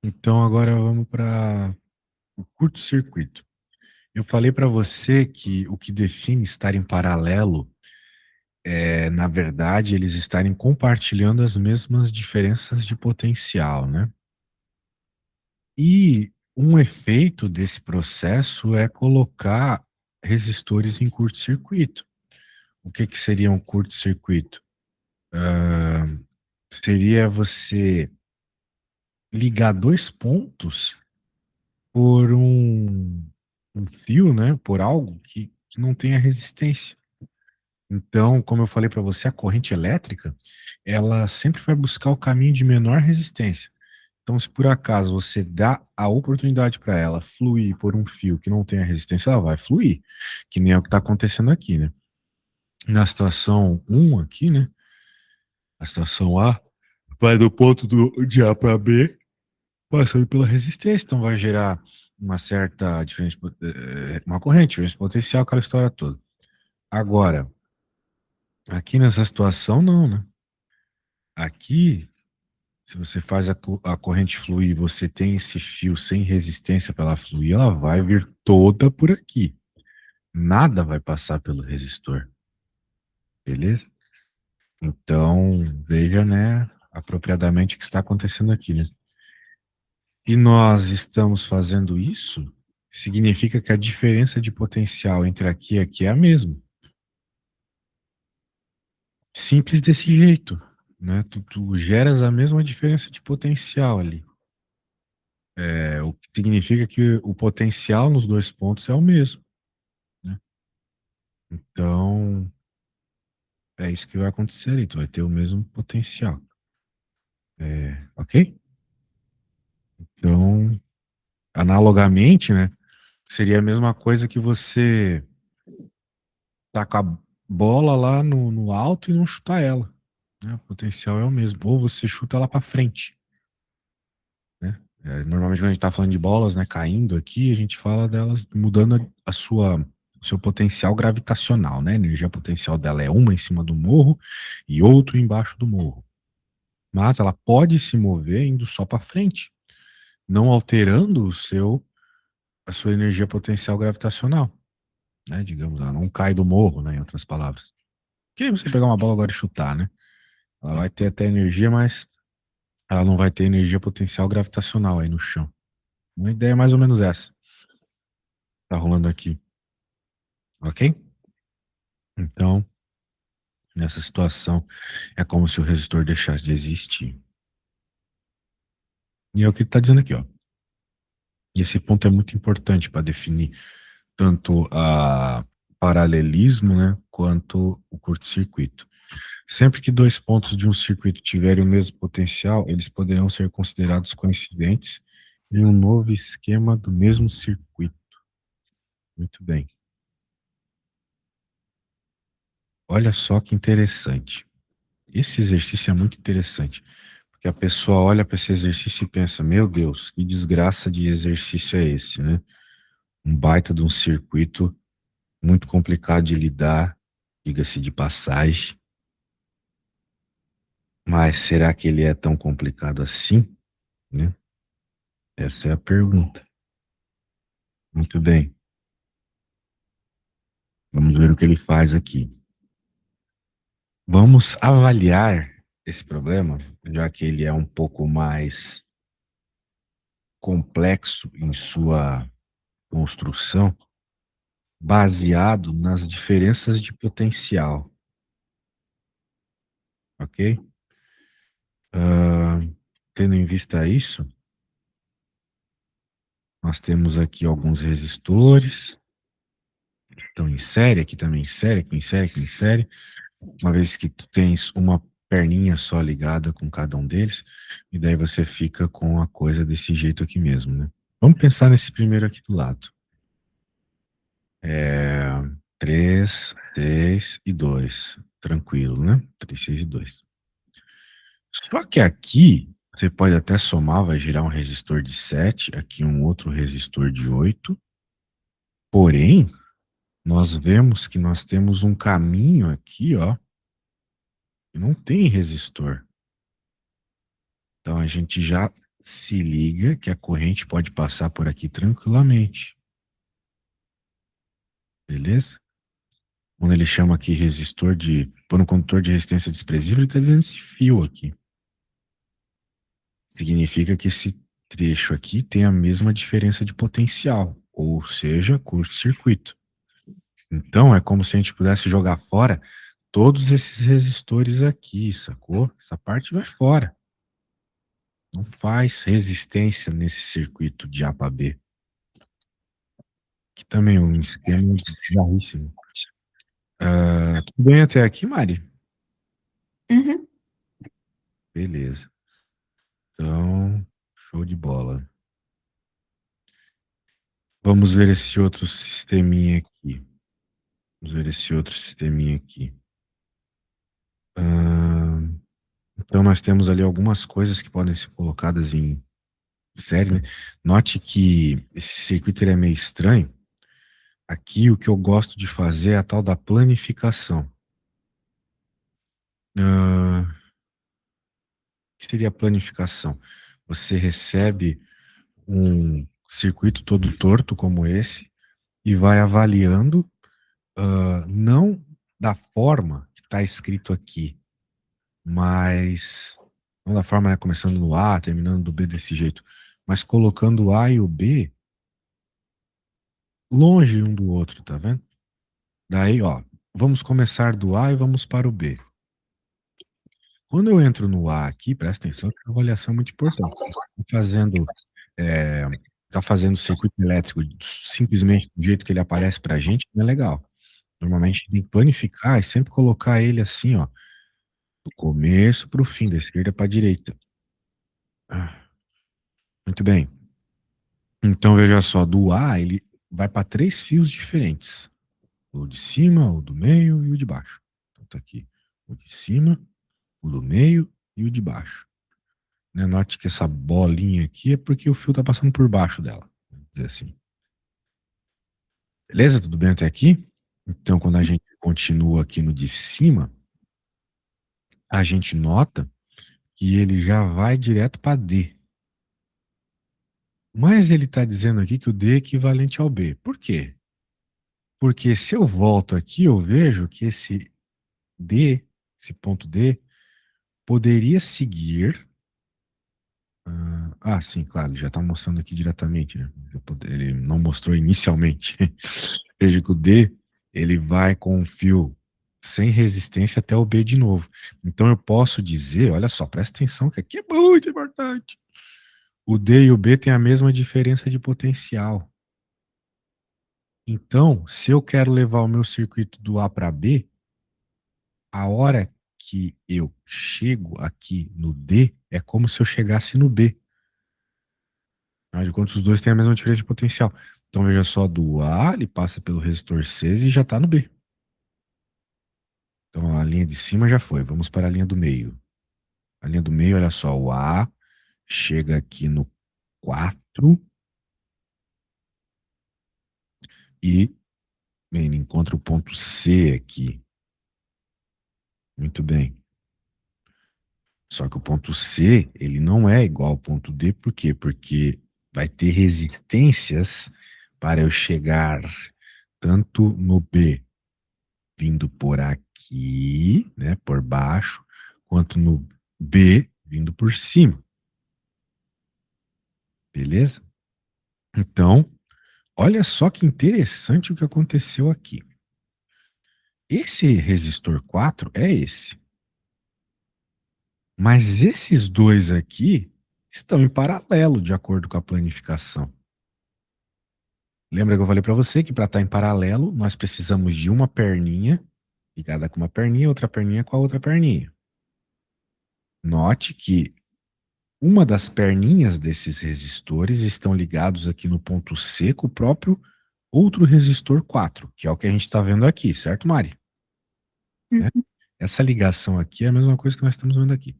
Então agora vamos para o curto-circuito. Eu falei para você que o que define estar em paralelo é, na verdade, eles estarem compartilhando as mesmas diferenças de potencial, né? E um efeito desse processo é colocar resistores em curto-circuito. O que que seria um curto-circuito? Ah, seria você ligar dois pontos por um fio, né? Por algo que não tenha resistência. Então, como eu falei para você, a corrente elétrica, ela sempre vai buscar o caminho de menor resistência. Então, se por acaso você dá a oportunidade para ela fluir por um fio que não tenha resistência, ela vai fluir, que nem é o que está acontecendo aqui, né? Na situação um aqui, né? A situação A vai do ponto de A para B, passando pela resistência, então vai gerar uma certa diferença, uma corrente, diferença potencial, aquela história toda. Agora, aqui nessa situação, não, né? Aqui, se você faz a corrente fluir e você tem esse fio sem resistência para ela fluir, ela vai vir toda por aqui. Nada vai passar pelo resistor, beleza? Então, veja, né, apropriadamente o que está acontecendo aqui, né? Se nós estamos fazendo isso, significa que a diferença de potencial entre aqui e aqui é a mesma. Simples desse jeito, né? Tu geras a mesma diferença de potencial ali. O que significa que o potencial nos dois pontos é o mesmo, né? Então, é isso que vai acontecer ali, tu vai ter o mesmo potencial. Ok? Então, analogamente, né? Seria a mesma coisa que você tacar a bola lá no alto e não chutar ela, né? O potencial é o mesmo. Ou você chuta ela para frente, né? Normalmente quando a gente tá falando de bolas, né, caindo aqui, a gente fala delas mudando o seu potencial gravitacional, né? A energia potencial dela é uma em cima do morro e outro embaixo do morro. Mas ela pode se mover indo só para frente, não alterando a sua energia potencial gravitacional, né? Digamos, ela não cai do morro, né? Em outras palavras. Que nem você pegar uma bola agora e chutar, né? Ela vai ter até energia, mas ela não vai ter energia potencial gravitacional aí no chão. Uma ideia é mais ou menos essa. Tá rolando aqui, ok? Então, nessa situação, é como se o resistor deixasse de existir. E é o que ele está dizendo aqui, ó. E esse ponto é muito importante para definir tanto a paralelismo, né, quanto o curto-circuito. Sempre que dois pontos de um circuito tiverem o mesmo potencial, eles poderão ser considerados coincidentes em um novo esquema do mesmo circuito. Muito bem. Olha só que interessante. Esse exercício é muito interessante, porque a pessoa olha para esse exercício e pensa: meu Deus, que desgraça de exercício é esse, né? Um baita de um circuito muito complicado de lidar, diga-se de passagem. Mas será que ele é tão complicado assim, né? Essa é a pergunta. Muito bem. Vamos ver o que ele faz aqui. Vamos avaliar esse problema, já que ele é um pouco mais complexo em sua construção, baseado nas diferenças de potencial, ok? Ah, tendo em vista isso, nós temos aqui alguns resistores, estão em série, aqui também em série, aqui em série, aqui em série, uma vez que tu tens uma perninha só ligada com cada um deles, e daí você fica com a coisa desse jeito aqui mesmo, né? Vamos pensar nesse primeiro aqui do lado. É 3, 6 e 2. Tranquilo, né? 3, 6 e 2. Só que aqui, você pode até somar, vai gerar um resistor de 7, aqui um outro resistor de 8. Porém, nós vemos que nós temos um caminho aqui, ó, que não tem resistor. Então a gente já se liga que a corrente pode passar por aqui tranquilamente. Beleza? Quando ele chama aqui resistor por um condutor de resistência desprezível, ele está dizendo esse fio aqui. Significa que esse trecho aqui tem a mesma diferença de potencial, ou seja, curto-circuito. Então, é como se a gente pudesse jogar fora todos esses resistores aqui, sacou? Essa parte vai fora. Não faz resistência nesse circuito de A para B. Que também é um esquema bizarríssimo. Tudo bem até aqui, Mari? Uhum. Beleza. Então, show de bola. Vamos ver esse outro sisteminha aqui. Então, nós temos ali algumas coisas que podem ser colocadas em série, né? Note que esse circuito ele é meio estranho. Aqui, o que eu gosto de fazer é a tal da planificação. O que seria a planificação? Você recebe um circuito todo torto como esse e vai avaliando, não da forma que está escrito aqui, mas não da forma, né, começando no A, terminando do B desse jeito, mas colocando o A e o B longe um do outro, tá vendo? Daí, ó, vamos começar do A e vamos para o B. Quando eu entro no A aqui, presta atenção que a avaliação é muito importante. Fazendo, é, ficar fazendo circuito elétrico simplesmente do jeito que ele aparece pra gente não é legal. Normalmente tem que planificar e sempre colocar ele assim, ó, do começo para o fim, da esquerda para a direita. Muito bem. Então veja só, do A ele vai para 3 fios diferentes. O de cima, o do meio e o de baixo. Então tá aqui. O de cima, o do meio e o de baixo. Né? Note que essa bolinha aqui é porque o fio tá passando por baixo dela. Vamos dizer assim. Beleza? Tudo bem até aqui? Então, quando a gente continua aqui no de cima, a gente nota que ele já vai direto para D. Mas ele está dizendo aqui que o D é equivalente ao B. Por quê? Porque se eu volto aqui, eu vejo que esse D, esse ponto D, poderia seguir. Sim, claro, ele já está mostrando aqui diretamente, né? Ele não mostrou inicialmente. Veja que o D, ele vai com o fio sem resistência até o B de novo. Então eu posso dizer, olha só, presta atenção que aqui é muito importante. O D e o B têm a mesma diferença de potencial. Então, se eu quero levar o meu circuito do A para B, a hora que eu chego aqui no D é como se eu chegasse no B. Afinal de contas, os dois têm a mesma diferença de potencial. Então, veja só, do A, ele passa pelo resistor C e já está no B. Então, a linha de cima já foi. Vamos para a linha do meio. A linha do meio, olha só, o A chega aqui no 4 e ele encontra o ponto C aqui. Muito bem. Só que o ponto C, ele não é igual ao ponto D, por quê? Porque vai ter resistências para eu chegar tanto no B vindo por aqui, né, por baixo, quanto no B vindo por cima. Beleza? Então, olha só que interessante o que aconteceu aqui. Esse resistor 4 é esse. Mas esses dois aqui estão em paralelo, de acordo com a planificação. Lembra que eu falei para você que para estar em paralelo, nós precisamos de uma perninha ligada com uma perninha, outra perninha com a outra perninha. Note que uma das perninhas desses resistores estão ligados aqui no ponto C com o próprio outro resistor 4, que é o que a gente está vendo aqui, certo, Mari? Né? Uhum. Essa ligação aqui é a mesma coisa que nós estamos vendo aqui.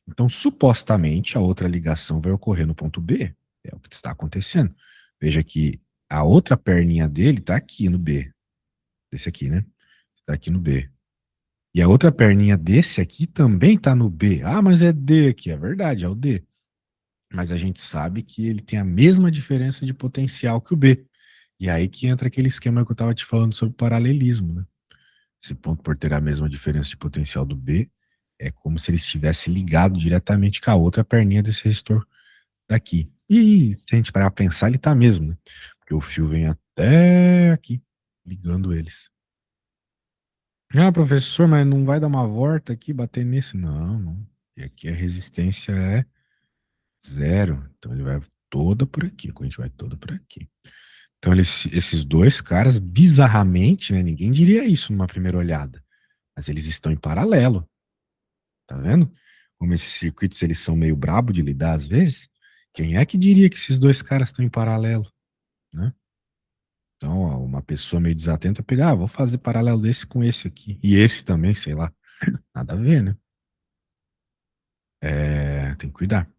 Então, supostamente, a outra ligação vai ocorrer no ponto B. É o que está acontecendo. Veja que a outra perninha dele está aqui no B. Desse aqui, né? Está aqui no B. E a outra perninha desse aqui também está no B. Ah, mas é D aqui. É verdade, é o D. mas a gente sabe que ele tem a mesma diferença de potencial que o B. E aí que entra aquele esquema que eu estava te falando sobre paralelismo, né? Esse ponto por ter a mesma diferença de potencial do B é como se ele estivesse ligado diretamente com a outra perninha desse resistor daqui. E se a gente parar pra pensar, ele tá mesmo, né? Porque o fio vem até aqui, ligando eles. Ah, professor, mas não vai dar uma volta aqui, bater nesse? Não, não. E aqui a resistência é zero. Então ele vai toda por aqui. A corrente vai toda por aqui. Então esses dois caras, bizarramente, né? Ninguém diria isso numa primeira olhada. Mas eles estão em paralelo. Tá vendo? Como esses circuitos eles são meio brabo de lidar às vezes. Quem é que diria que esses dois caras estão em paralelo, né? Então, ó, uma pessoa meio desatenta pegar, vou fazer paralelo desse com esse aqui. E esse também, sei lá. Nada a ver, né? Tem que cuidar.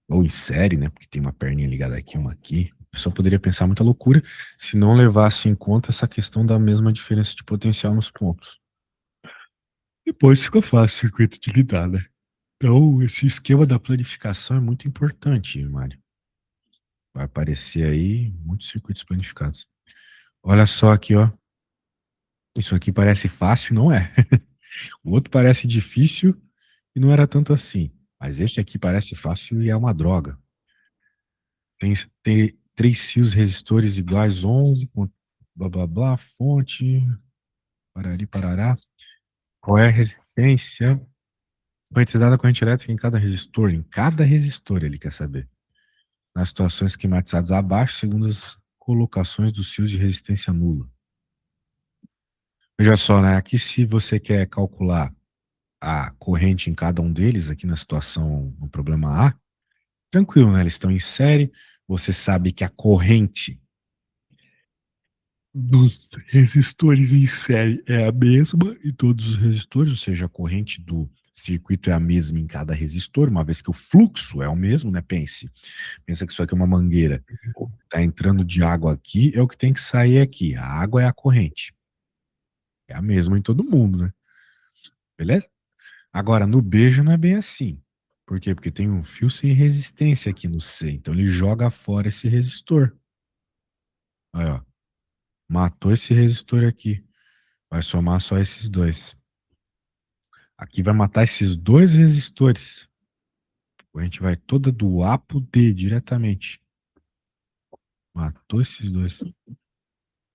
Ou em série, né? Porque tem uma perninha ligada aqui, uma aqui. A pessoa poderia pensar muita loucura se não levasse em conta essa questão da mesma diferença de potencial nos pontos. Depois fica fácil o circuito de lidar, né? Então, esse esquema da planificação é muito importante, Mário. Vai aparecer aí muitos circuitos planificados. Olha só aqui, ó. Isso aqui parece fácil, não é? O outro parece difícil e não era tanto assim. Mas esse aqui parece fácil e é uma droga. Tem três fios resistores iguais, 11, com blá blá blá, fonte, parari, parará. Qual é a resistência? Quantidade da corrente elétrica em cada resistor. Em cada resistor ele quer saber. Nas situações esquematizadas abaixo, segundo as colocações dos fios de resistência nula. Veja só, né? Aqui se você quer calcular a corrente em cada um deles, aqui na situação, no problema A, tranquilo, né? Eles estão em série, você sabe que a corrente dos resistores em série é a mesma em todos os resistores, ou seja, a corrente do circuito é a mesma em cada resistor, uma vez que o fluxo é o mesmo, né? Pensa que isso aqui é uma mangueira. Tá entrando de água aqui, é o que tem que sair aqui. A água é a corrente. É a mesma em todo mundo, né? Beleza? Agora, no B já não é bem assim. Por quê? Porque tem um fio sem resistência aqui no C. Então ele joga fora esse resistor. Aí, ó. Matou esse resistor aqui. Vai somar só esses dois. Aqui vai matar esses dois resistores. A gente vai toda do A pro D diretamente. Matou esses dois.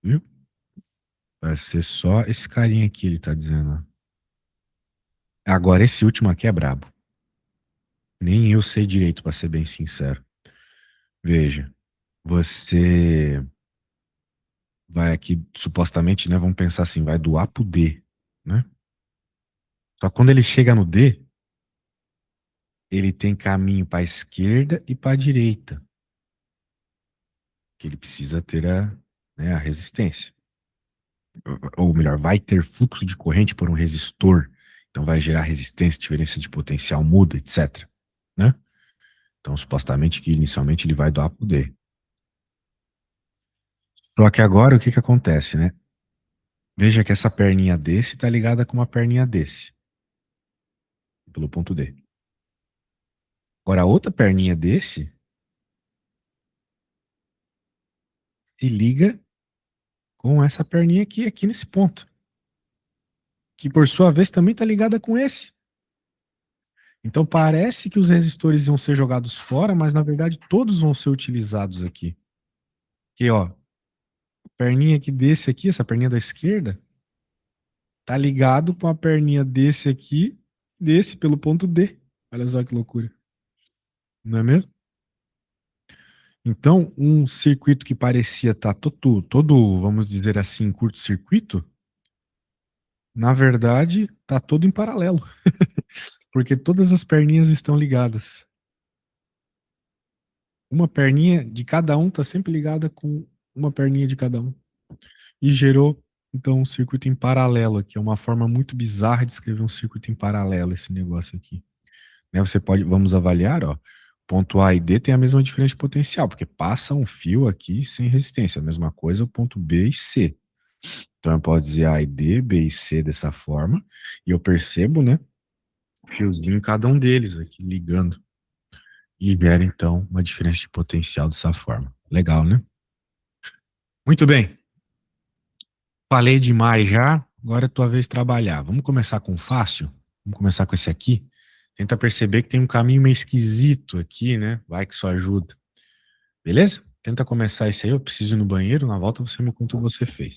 Viu? Vai ser só esse carinha aqui, ele tá dizendo. Agora, esse último aqui é brabo. Nem eu sei direito, para ser bem sincero. Veja, você vai aqui, supostamente, né? Vamos pensar assim, vai do A pro D, né? Só que quando ele chega no D, ele tem caminho para a esquerda e para a direita. Que ele precisa ter a resistência. Ou melhor, vai ter fluxo de corrente por um resistor. Então vai gerar resistência, diferença de potencial muda, etc. Né? Então, supostamente que inicialmente ele vai do A pro D. Só que agora o que acontece, né? Veja que essa perninha desse está ligada com uma perninha desse, pelo ponto D. Agora a outra perninha desse se liga com essa perninha aqui nesse ponto, que por sua vez também está ligada com esse. Então parece que os resistores iam ser jogados fora, mas na verdade todos vão ser utilizados aqui. Que ó, a perninha aqui desse aqui, essa perninha da esquerda, tá ligado com a perninha desse aqui, desse pelo ponto D. Olha só que loucura. Não é mesmo? Então, um circuito que parecia estar todo, vamos dizer assim, curto-circuito, na verdade, está todo em paralelo. Porque todas as perninhas estão ligadas. Uma perninha de cada um está sempre ligada com uma perninha de cada um. E gerou, então, um circuito em paralelo aqui. É uma forma muito bizarra de escrever um circuito em paralelo, esse negócio aqui. Né, vamos avaliar, ó. Ponto A e D tem a mesma diferença de potencial, porque passa um fio aqui sem resistência. A mesma coisa o ponto B e C. Então eu posso dizer A e D, B e C dessa forma, e eu percebo, né, fiozinho em cada um deles aqui ligando. e gera então uma diferença de potencial dessa forma. Legal, né? Muito bem. Falei demais já, agora é tua vez de trabalhar. Vamos começar com fácil? Vamos começar com esse aqui? Tenta perceber que tem um caminho meio esquisito aqui, né? Vai que isso ajuda. Beleza? Tenta começar esse aí. Eu preciso ir no banheiro. Na volta você me conta o que você fez.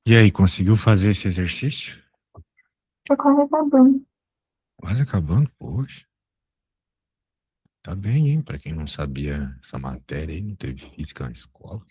E aí, conseguiu fazer esse exercício? Tô quase acabando. Quase acabando, poxa. Tá bem, hein? Pra quem não sabia essa matéria aí, não teve física na escola.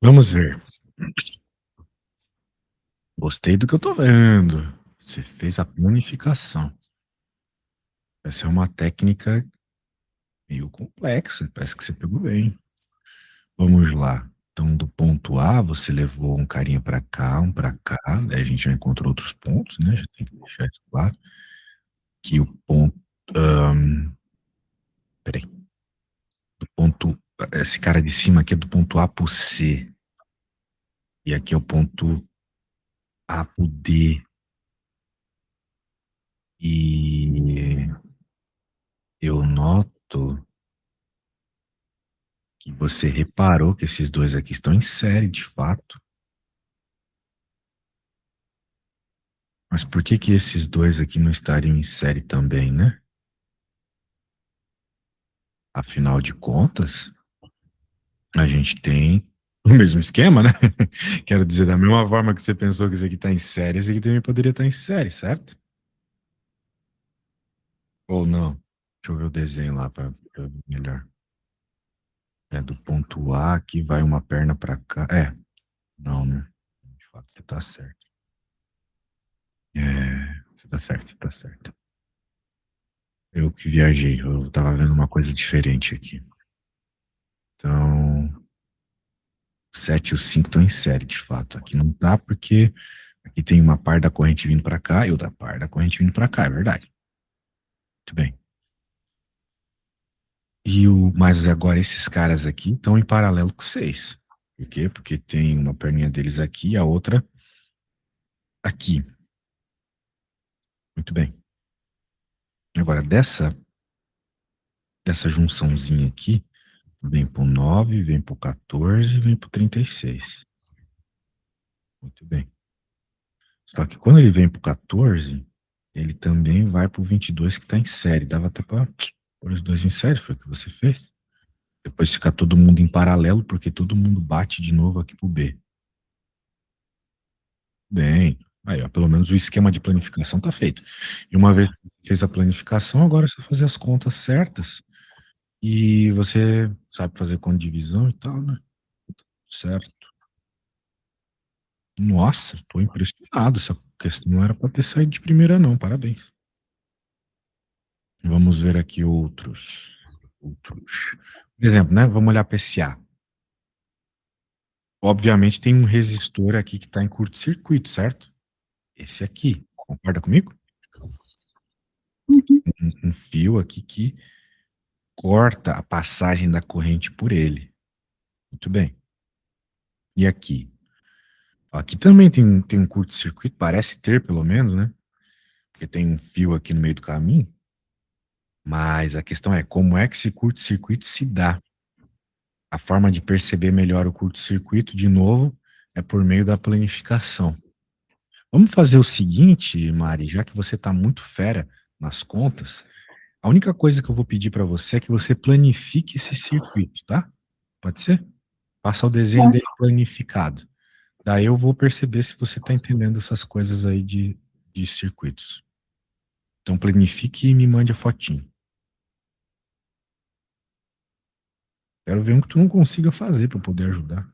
Vamos ver. Gostei do que eu tô vendo. Você fez a planificação. Essa é uma técnica meio complexa. Parece que você pegou bem. Vamos lá. Então, do ponto A, você levou um carinha para cá, um para cá. Daí a gente já encontrou outros pontos, né? Já tem que deixar isso claro. Que o ponto. Peraí. Do ponto. Esse cara de cima aqui é do ponto A pro C. E aqui é o ponto A pro D. E eu noto que você reparou que esses dois aqui estão em série, de fato. Mas por que que esses dois aqui não estariam em série também, né? Afinal de contas, a gente tem o mesmo esquema, né? Quero dizer, da mesma forma que você pensou que esse aqui está em série, esse aqui também poderia estar em série, certo? Ou não? Deixa eu ver o desenho lá para ver melhor. É do ponto A, aqui vai uma perna para cá. Não, né? De fato, você tá certo. Você tá certo, você tá certo. Eu que viajei, eu tava vendo uma coisa diferente aqui. Então, o 7 e o 5 estão em série, de fato. Aqui não tá porque aqui tem uma par da corrente vindo para cá e outra par da corrente vindo para cá, é verdade. Muito bem. Mas agora esses caras aqui estão em paralelo com seis. Por quê? Porque tem uma perninha deles aqui e a outra aqui. Muito bem. Agora, dessa junçãozinha aqui, vem pro 9, vem pro 14, vem pro 36. Muito bem. Só que quando ele vem pro 14, ele também vai pro 22 que tá em série. Dava até pra pôr os dois em série, foi o que você fez. Depois ficar todo mundo em paralelo, porque todo mundo bate de novo aqui pro B. Bem, aí, ó, pelo menos o esquema de planificação tá feito. E uma vez que você fez a planificação, agora é só fazer as contas certas e você sabe fazer conta de divisão e tal, né? Certo. Nossa, tô impressionado. Essa questão não era para ter saído de primeira, não. Parabéns. Vamos ver aqui outros. Outros. Por exemplo, né? Vamos olhar para esse A. Obviamente tem um resistor aqui que está em curto-circuito, certo? Esse aqui. Concorda comigo? Uhum. Um fio aqui que corta a passagem da corrente por ele. Muito bem. E aqui? Aqui também tem um curto-circuito, parece ter pelo menos, né? Porque tem um fio aqui no meio do caminho. Mas a questão é como é que esse curto-circuito se dá? A forma de perceber melhor o curto-circuito, de novo, é por meio da planificação. Vamos fazer o seguinte, Mari, já que você está muito fera nas contas, a única coisa que eu vou pedir para você é que você planifique esse circuito, tá? Pode ser? Passa o desenho Tá. dele planificado. Daí eu vou perceber se você está entendendo essas coisas aí de circuitos. Então planifique e me mande a fotinho. Quero ver um que tu não consiga fazer para poder ajudar.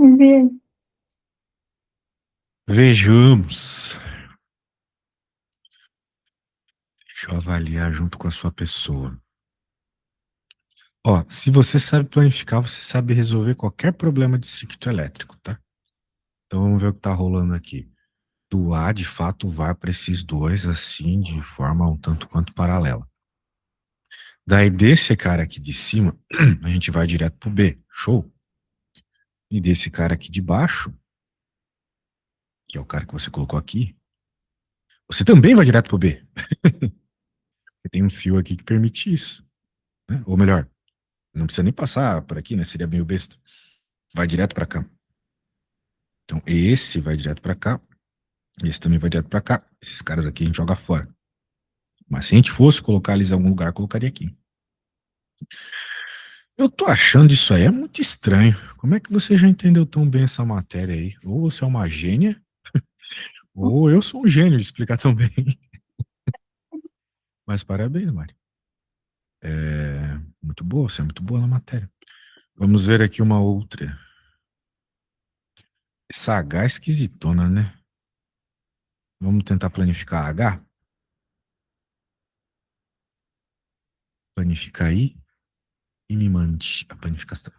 Enviei. Vejamos. Deixa eu avaliar junto com a sua pessoa. Ó, se você sabe planificar, você sabe resolver qualquer problema de circuito elétrico, tá? Então vamos ver o que tá rolando aqui. Do A, de fato, vai para esses dois, assim, de forma um tanto quanto paralela. Daí desse cara aqui de cima, a gente vai direto pro B. Show? E desse cara aqui de baixo, que é o cara que você colocou aqui, você também vai direto pro B. Tem um fio aqui que permite isso, né? Ou melhor, não precisa nem passar por aqui, né? Seria meio besta. Vai direto para cá. Então esse vai direto para cá, esse também vai direto para cá. Esses caras aqui a gente joga fora. Mas se a gente fosse colocar eles em algum lugar, colocaria aqui. Eu tô achando isso aí é muito estranho. Como é que você já entendeu tão bem essa matéria aí? Ou você é uma gênia, ou eu sou um gênio de explicar tão bem. Mas parabéns, Mari. É muito boa, você é muito boa na matéria. Vamos ver aqui uma outra. Essa H é esquisitona, né? Vamos tentar planificar a H? Planificar aí e me mande a planificação.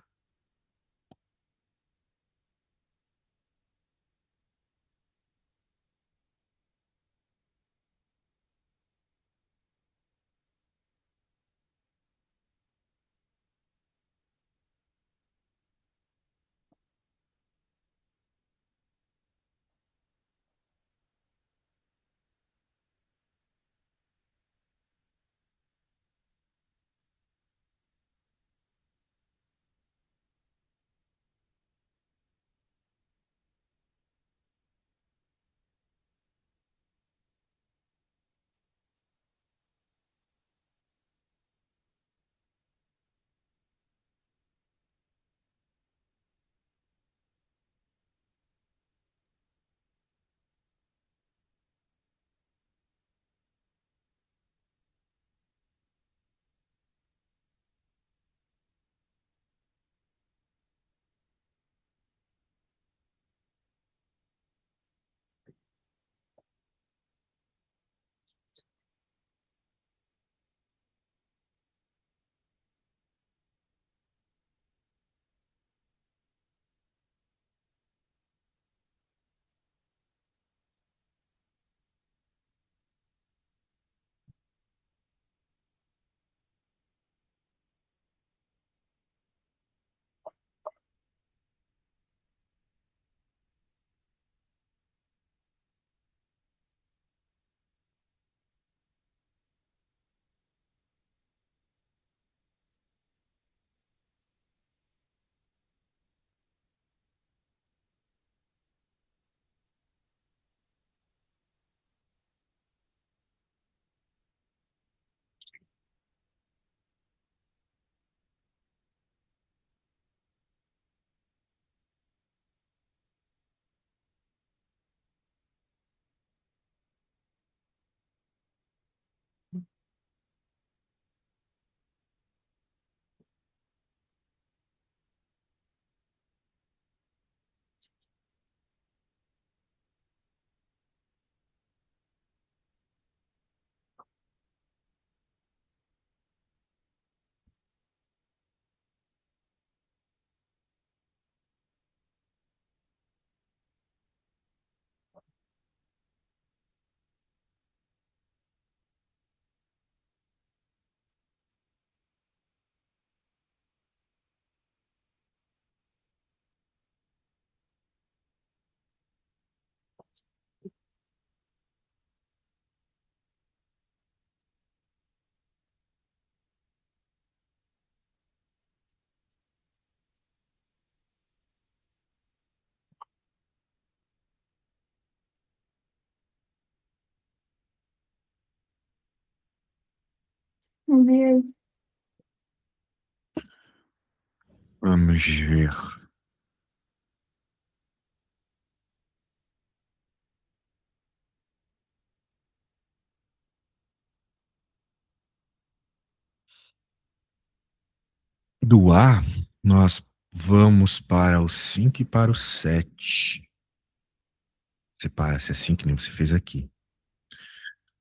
Enviei. Vamos ver. Do A, nós Vamos para o 5 e para o 7. Separa-se assim que nem você fez aqui.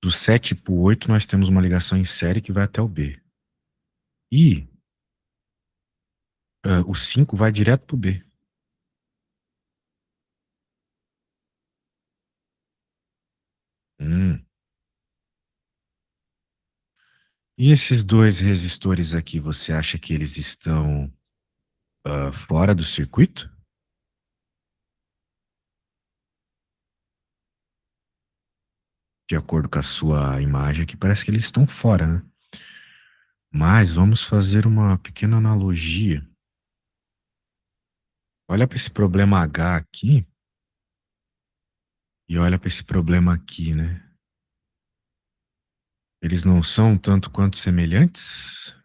Do 7 para o 8, nós temos uma ligação em série que vai até o B. E o 5 vai direto para o B. Hum. E esses dois resistores aqui, você acha que eles estão fora do circuito? De acordo com a sua imagem aqui, parece que eles estão fora, né? Mas vamos fazer uma pequena analogia. Olha para esse problema H aqui e olha para esse problema aqui, né? Eles não são tanto quanto semelhantes?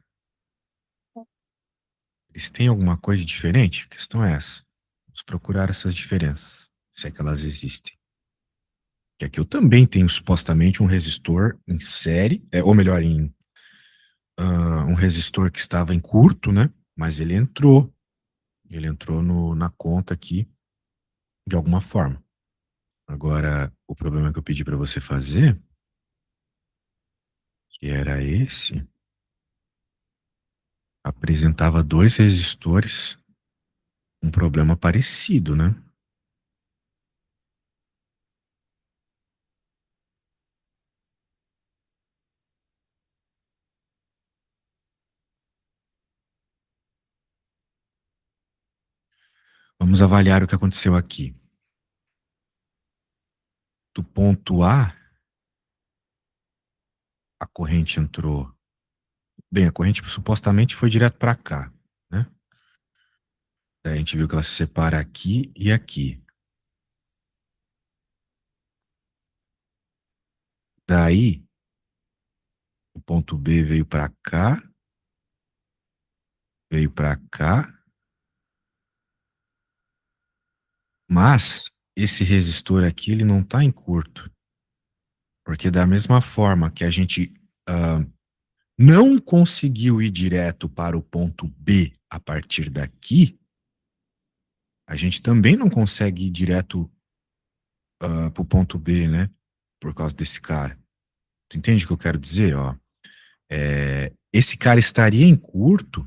Eles têm alguma coisa diferente? A questão é essa. Vamos procurar essas diferenças, se é que elas existem. Que aqui eu também tenho supostamente um resistor em série, ou melhor, um resistor que estava em curto, né? Mas ele entrou. Ele entrou na conta aqui de alguma forma. Agora, o problema que eu pedi para você fazer, que era esse, apresentava dois resistores, um problema parecido, né? Vamos avaliar o que aconteceu aqui. Do ponto a corrente entrou. Bem, a corrente supostamente foi direto para cá, né? Daí a gente viu que ela se separa aqui e aqui. Daí, o ponto B veio para cá, veio para cá, mas esse resistor aqui ele não está em curto, porque da mesma forma que a gente não conseguiu ir direto para o ponto B a partir daqui, a gente também não consegue ir direto para o ponto B, né? Por causa desse cara. Tu entende o que eu quero dizer? Ó? Esse cara estaria em curto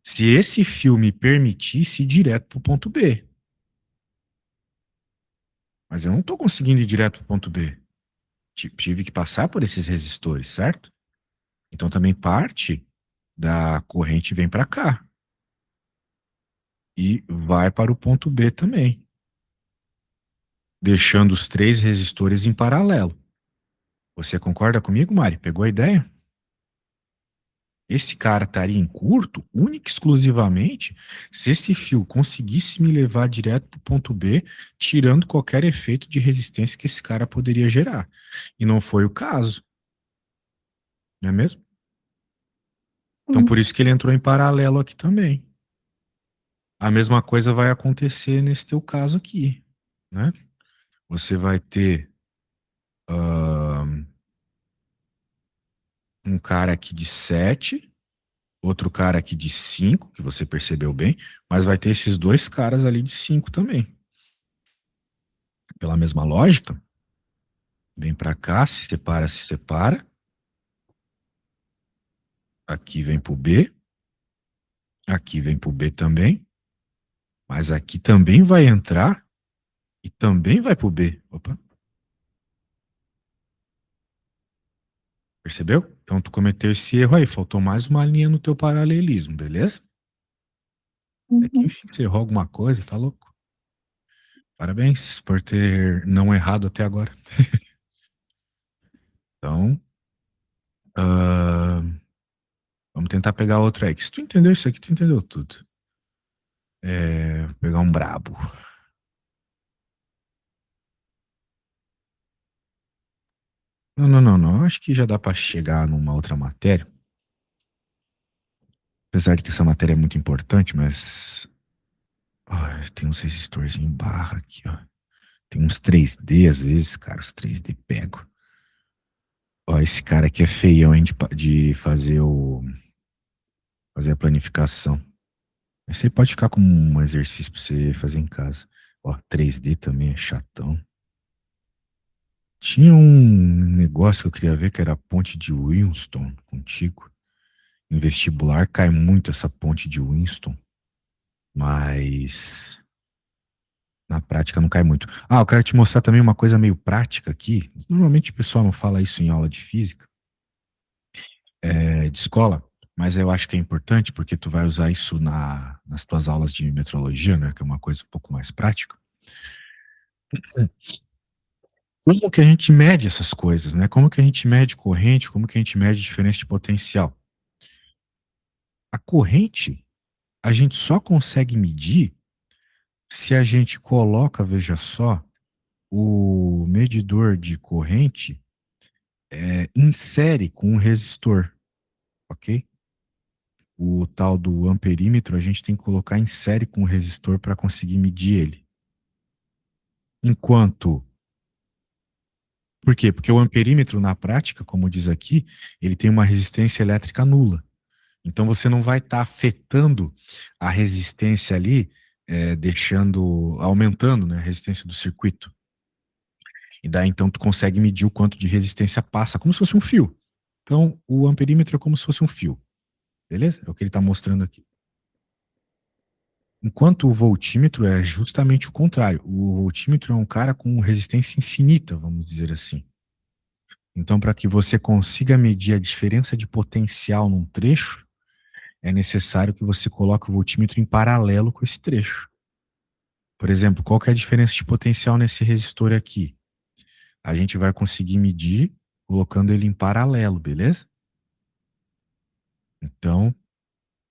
se esse filme permitisse ir direto para o ponto B. Mas eu não estou conseguindo ir direto para o ponto B. Tive que passar por esses resistores, certo? Então também parte da corrente vem para cá. E vai para o ponto B também. Deixando os três resistores em paralelo. Você concorda comigo, Mari? Pegou a ideia? Esse cara estaria em curto, única e exclusivamente, se esse fio conseguisse me levar direto para o ponto B, tirando qualquer efeito de resistência que esse cara poderia gerar. E não foi o caso. Não é mesmo? Então, Sim. por isso que ele entrou em paralelo aqui também. A mesma coisa vai acontecer nesse teu caso aqui, né? Você vai ter um cara aqui de 7, outro cara aqui de 5, que você percebeu bem, mas vai ter esses dois caras ali de 5 também. Pela mesma lógica, vem para cá, se separa, se separa. Aqui vem pro B. Aqui vem pro B também. Mas aqui também vai entrar e também vai pro B. Opa. Percebeu? Então tu cometeu esse erro aí. Faltou mais uma linha no teu paralelismo, beleza? É que Uhum. enfim, você errou alguma coisa, tá louco? Parabéns por ter não errado até agora. Então, vamos tentar pegar outra aí. Que se tu entendeu isso aqui, tu entendeu tudo. Pegar um brabo. Não, não, não, não. Acho que já dá pra chegar numa outra matéria. Apesar de que essa matéria é muito importante, mas. Ai, tem uns resistores em barra aqui, ó. Tem uns 3D às vezes, cara. Os 3D pego. Ó, esse cara aqui é feião, hein, de fazer a planificação. Esse aí pode ficar como um exercício pra você fazer em casa. Ó, 3D também é chatão. Tinha um negócio que eu queria ver que era a ponte de Winston contigo. Em vestibular cai muito essa ponte de Winston, mas na prática não cai muito. Ah, eu quero te mostrar também uma coisa meio prática aqui. Normalmente o pessoal não fala isso em aula de física, de escola, mas eu acho que é importante porque tu vai usar isso nas tuas aulas de metrologia, né, que é uma coisa um pouco mais prática. Como que a gente mede essas coisas, né? Como que a gente mede corrente, como que a gente mede diferença de potencial? A corrente, a gente só consegue medir se a gente coloca, veja só, o medidor de corrente em série com um resistor, ok? O tal do amperímetro a gente tem que colocar em série com o resistor para conseguir medir ele. Enquanto. Por quê? Porque o amperímetro, na prática, como diz aqui, ele tem uma resistência elétrica nula. Então você não vai estar afetando a resistência ali, aumentando, né, a resistência do circuito. E daí então tu consegue medir o quanto de resistência passa, como se fosse um fio. Então o amperímetro é como se fosse um fio, beleza? É o que ele está mostrando aqui. Enquanto o voltímetro é justamente o contrário. O voltímetro é um cara com resistência infinita, vamos dizer assim. Então, para que você consiga medir a diferença de potencial num trecho, é necessário que você coloque o voltímetro em paralelo com esse trecho. Por exemplo, qual que é a diferença de potencial nesse resistor aqui? A gente vai conseguir medir colocando ele em paralelo, beleza? Então,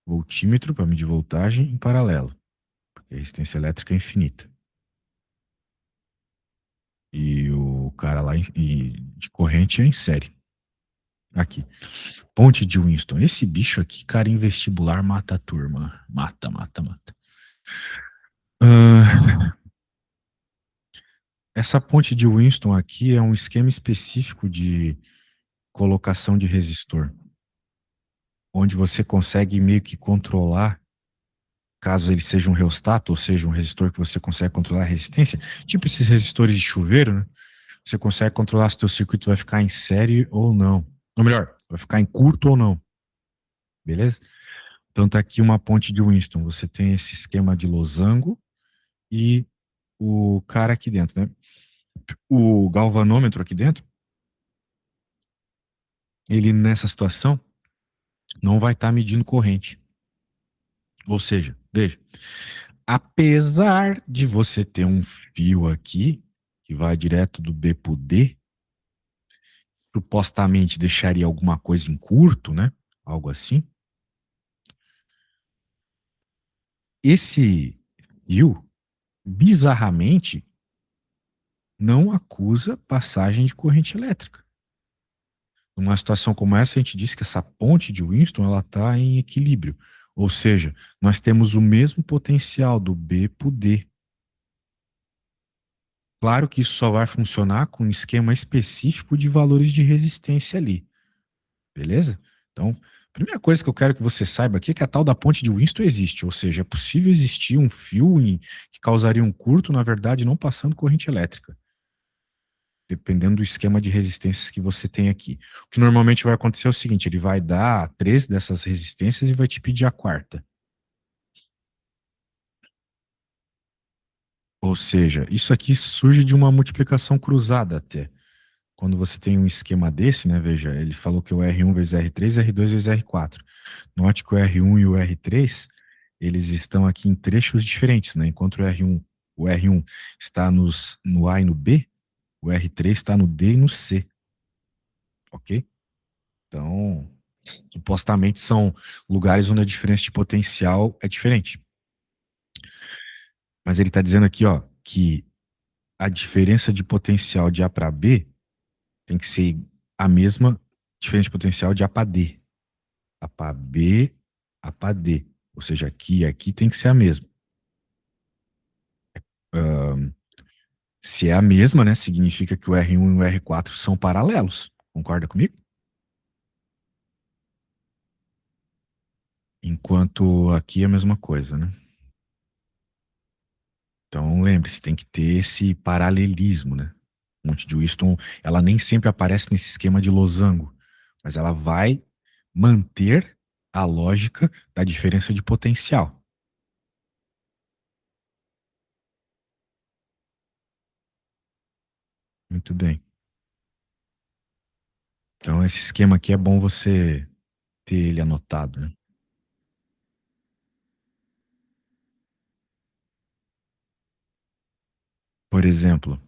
voltímetro para medir voltagem em paralelo, porque a resistência elétrica é infinita. E o cara lá de corrente é em série. Aqui. Ponte de Winston. Esse bicho aqui, cara, em vestibular mata a turma. Mata, mata, mata. Essa ponte de Winston aqui é um esquema específico de colocação de resistor, onde você consegue meio que controlar, caso ele seja um reostato, ou seja, um resistor que você consegue controlar a resistência, tipo esses resistores de chuveiro, né? Você consegue controlar se o teu circuito vai ficar em série ou não. Ou melhor, vai ficar em curto ou não. Beleza? Então tá aqui uma ponte de Winston. Você tem esse esquema de losango e o cara aqui dentro, né? O galvanômetro aqui dentro, ele nessa situação não vai estar medindo corrente. Ou seja, veja, apesar de você ter um fio aqui que vai direto do B para o D, supostamente deixaria alguma coisa em curto, né? Algo assim. Esse fio, bizarramente, não acusa passagem de corrente elétrica. Numa situação como essa, a gente diz que essa ponte de Winston ela está em equilíbrio. Ou seja, nós temos o mesmo potencial do B para o D. Claro que isso só vai funcionar com um esquema específico de valores de resistência ali. Beleza? Então, a primeira coisa que eu quero que você saiba aqui é que a tal da ponte de Winston existe. Ou seja, é possível existir um fio que causaria um curto, na verdade, não passando corrente elétrica, dependendo do esquema de resistências que você tem aqui. O que normalmente vai acontecer é o seguinte: ele vai dar 3 dessas resistências e vai te pedir a quarta. Ou seja, isso aqui surge de uma multiplicação cruzada até. Quando você tem um esquema desse, né? Veja, ele falou que o R1 vezes R3, R2 vezes R4. Note que o R1 e o R3, eles estão aqui em trechos diferentes, né? Enquanto o R1 está no A e no B, o R3 está no D e no C. Ok? Então, supostamente são lugares onde a diferença de potencial é diferente. Mas ele está dizendo aqui, ó, que a diferença de potencial de A para B tem que ser a mesma diferença de potencial de A para D. A para B, A para D. Ou seja, aqui e aqui tem que ser a mesma. Se é a mesma, né, significa que o R1 e o R4 são paralelos. Concorda comigo? Enquanto aqui é a mesma coisa, né? Então lembre-se, tem que ter esse paralelismo, né? A ponte de Wheaton, ela nem sempre aparece nesse esquema de losango, mas ela vai manter a lógica da diferença de potencial. Muito bem. Então esse esquema aqui é bom você ter ele anotado, né? Por exemplo,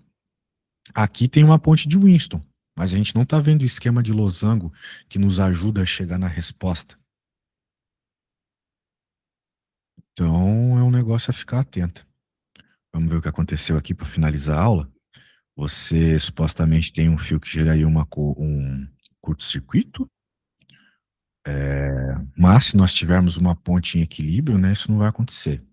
aqui tem uma ponte de Winston, mas a gente não está vendo o esquema de losango que nos ajuda a chegar na resposta. Então é um negócio a ficar atento. Vamos ver o que aconteceu aqui para finalizar a aula. Você supostamente tem um fio que geraria um curto-circuito, mas se nós tivermos uma ponte em equilíbrio, né, isso não vai acontecer.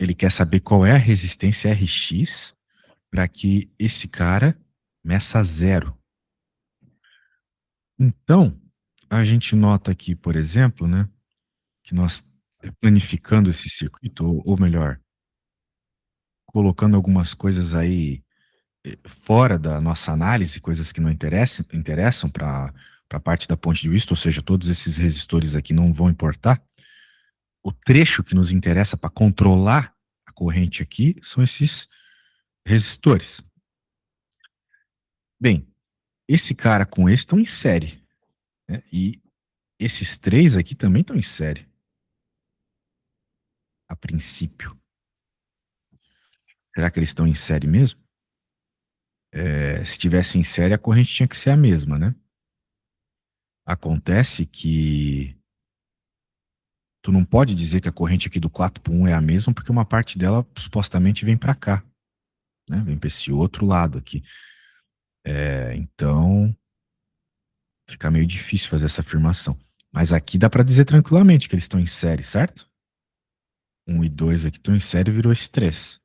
Ele quer saber qual é a resistência RX para que esse cara meça zero. Então, a gente nota aqui, por exemplo, né, que nós planificando esse circuito, ou melhor, colocando algumas coisas aí fora da nossa análise, coisas que não interessam para a parte da ponte de Winston, ou seja, todos esses resistores aqui não vão importar. O trecho que nos interessa para controlar a corrente aqui são esses resistores. Bem, esse cara com esse estão em série, né? E esses três aqui também estão em série, a princípio. Será que eles estão em série mesmo? Se tivesse em série, a corrente tinha que ser a mesma, né? Acontece que tu não pode dizer que a corrente aqui do 4 por 1 é a mesma, porque uma parte dela supostamente vem para cá, né? Vem para esse outro lado aqui. Então, fica meio difícil fazer essa afirmação. Mas aqui dá para dizer tranquilamente que eles estão em série, certo? 1 e 2 aqui estão em série, virou esse 3.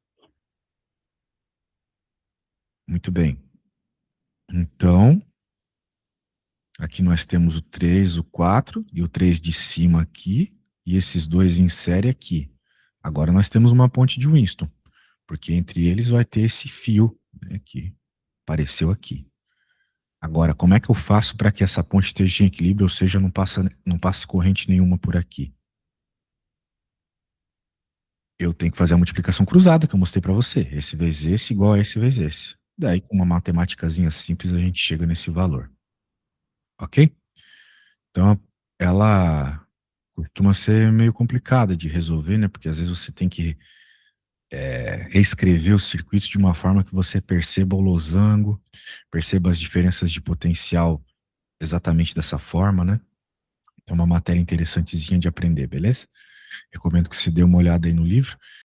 Muito bem. Então, aqui nós temos o 3, o 4 e o 3 de cima aqui, e esses dois em série aqui. Agora nós temos uma ponte de Winston, porque entre eles vai ter esse fio, né, que apareceu aqui. Agora, como é que eu faço para que essa ponte esteja em equilíbrio, ou seja, não passe corrente nenhuma por aqui? Eu tenho que fazer a multiplicação cruzada que eu mostrei para você. Esse vezes esse igual a esse vezes esse. Daí, com uma matemáticazinha simples, a gente chega nesse valor. Ok? Então, ela costuma ser meio complicada de resolver, né? Porque às vezes você tem que reescrever os circuitos de uma forma que você perceba o losango, perceba as diferenças de potencial exatamente dessa forma, né? É uma matéria interessantezinha de aprender, beleza? Recomendo que você dê uma olhada aí no livro.